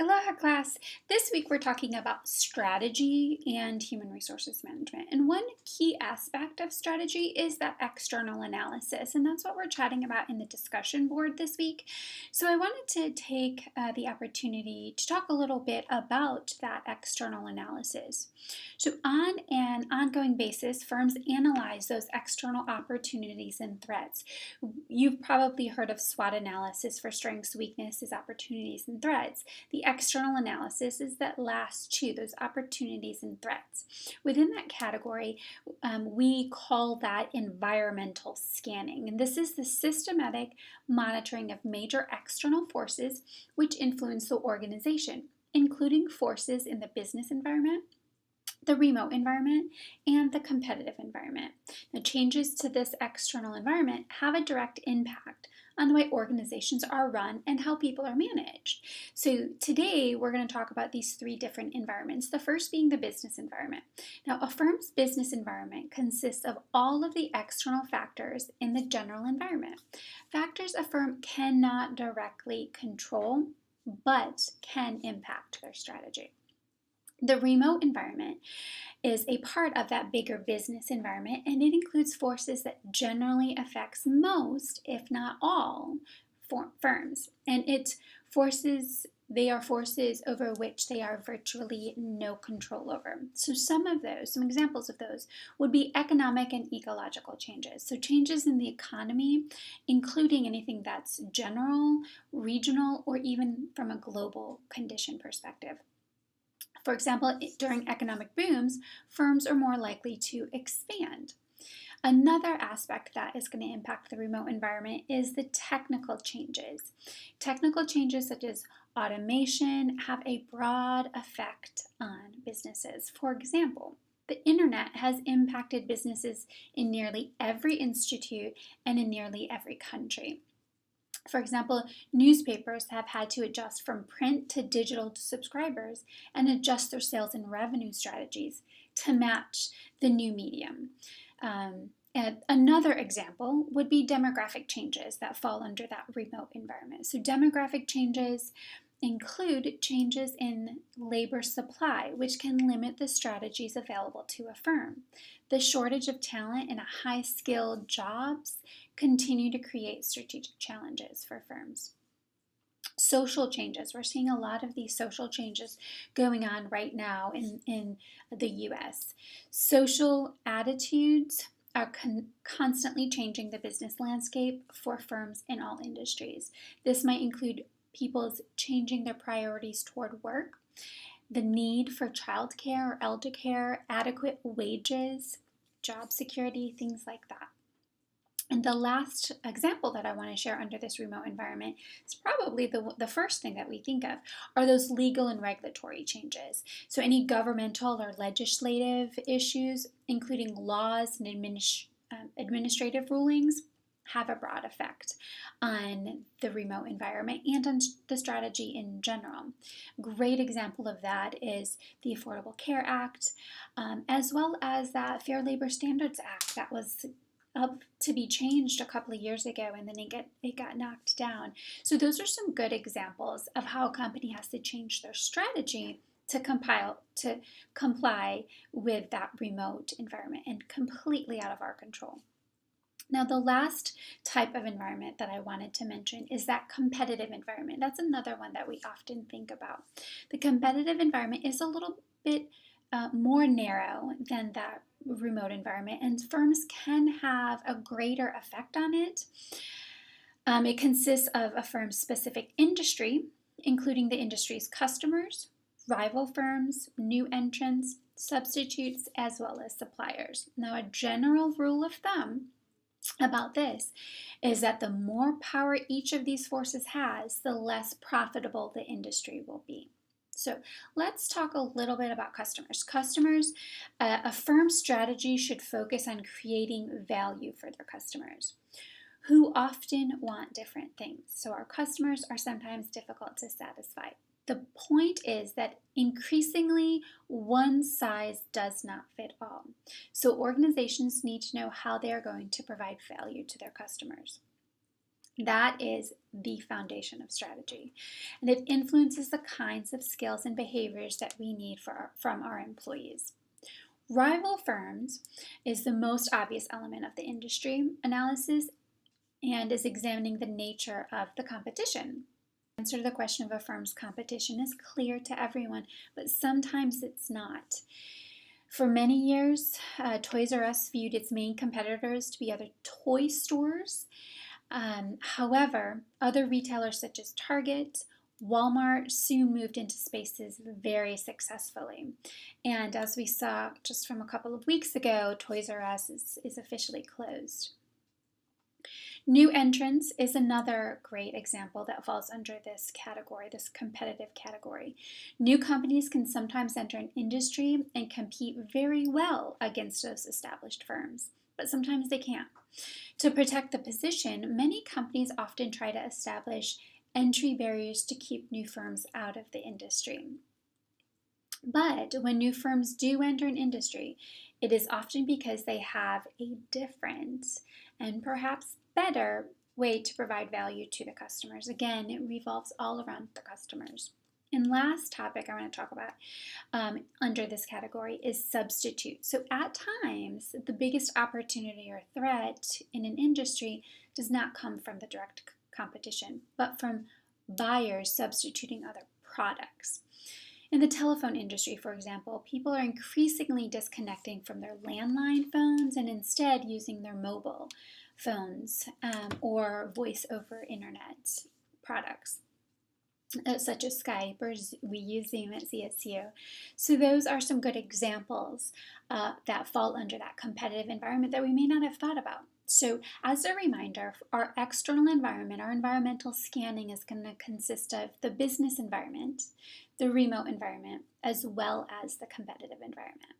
Aloha class. This week we're talking about strategy and human resources management. And one key aspect of strategy is that external analysis. And that's what we're chatting about in the discussion board this week. So I wanted to take the opportunity to talk a little bit about that external analysis. So on an ongoing basis, firms analyze those external opportunities and threats. You've probably heard of SWOT analysis for strengths, weaknesses, opportunities, and threats. The external analysis is that last two, those opportunities and threats. Within that category, we call that environmental scanning. And this is the systematic monitoring of major external forces which influence the organization, including forces in the business environment, the remote environment, and the competitive environment. Now, changes to this external environment have a direct impact on the way organizations are run and how people are managed. So today we're going to talk about these three different environments, the first being the business environment. Now, a firm's business environment consists of all of the external factors in the general environment. Factors a firm cannot directly control, but can impact their strategy. The remote environment is a part of that bigger business environment, and it includes forces that generally affects most, if not all, firms. And they are forces over which they are virtually no control over. So some examples of those would be economic and ecological changes. So changes in the economy, including anything that's general, regional, or even from a global condition perspective. For example, during economic booms, firms are more likely to expand. Another aspect that is going to impact the remote environment is the technical changes. Technical changes such as automation have a broad effect on businesses. For example, the internet has impacted businesses in nearly every institute and in nearly every country. For example, newspapers have had to adjust from print to digital to subscribers and adjust their sales and revenue strategies to match the new medium. And another example would be demographic changes that fall under that remote environment. So demographic changes include changes in labor supply, which can limit the strategies available to a firm. The shortage of talent in high-skilled jobs continue to create strategic challenges for firms. Social changes. We're seeing a lot of these social changes going on right now in the U.S. Social attitudes are constantly changing the business landscape for firms in all industries. This might include people's changing their priorities toward work, the need for childcare or elder care, adequate wages, job security, things like that. And the last example that I want to share under this remote environment is probably the first thing that we think of are those legal and regulatory changes. So any governmental or legislative issues, including laws and administrative rulings, have a broad effect on the remote environment and on the strategy in general. Great example of that is the Affordable Care Act, as well as that Fair Labor Standards Act that was up to be changed a couple of years ago, and then it got knocked down. So those are some good examples of how a company has to change their strategy to comply with that remote environment and completely out of our control. Now, the last type of environment that I wanted to mention is that competitive environment. That's another one that we often think about. The competitive environment is a little bit more narrow than that remote environment, and firms can have a greater effect on it. It consists of a firm's specific industry, including the industry's customers, rival firms, new entrants, substitutes, as well as suppliers. Now, a general rule of thumb about this is that the more power each of these forces has, the less profitable the industry will be. So let's talk a little bit about customers. A firm's strategy should focus on creating value for their customers, who often want different things. So our customers are sometimes difficult to satisfy. The point is that increasingly one size does not fit all. So organizations need to know how they are going to provide value to their customers. That is the foundation of strategy, and it influences the kinds of skills and behaviors that we need from our employees. Rival firms is the most obvious element of the industry analysis and is examining the nature of the competition. The answer to the question of a firm's competition is clear to everyone, but sometimes it's not. For many years, Toys R Us viewed its main competitors to be other toy stores. However, other retailers such as Target, Walmart soon moved into spaces very successfully. And as we saw just from a couple of weeks ago, Toys R Us is officially closed. New entrants is another great example that falls under this category, this competitive category. New companies can sometimes enter an industry and compete very well against those established firms, but sometimes they can't. To protect the position, many companies often try to establish entry barriers to keep new firms out of the industry. But when new firms do enter an industry, it is often because they have a different and perhaps better way to provide value to the customers. Again, it revolves all around the customers. And last topic I want to talk about under this category is substitute. So at times, the biggest opportunity or threat in an industry does not come from the direct competition, but from buyers substituting other products. In the telephone industry, for example, people are increasingly disconnecting from their landline phones and instead using their mobile phones or voice over internet products. Such as Skype, or we use Zoom at CSU. So those are some good examples that fall under that competitive environment that we may not have thought about. So as a reminder, our external environment, our environmental scanning is going to consist of the business environment, the remote environment, as well as the competitive environment.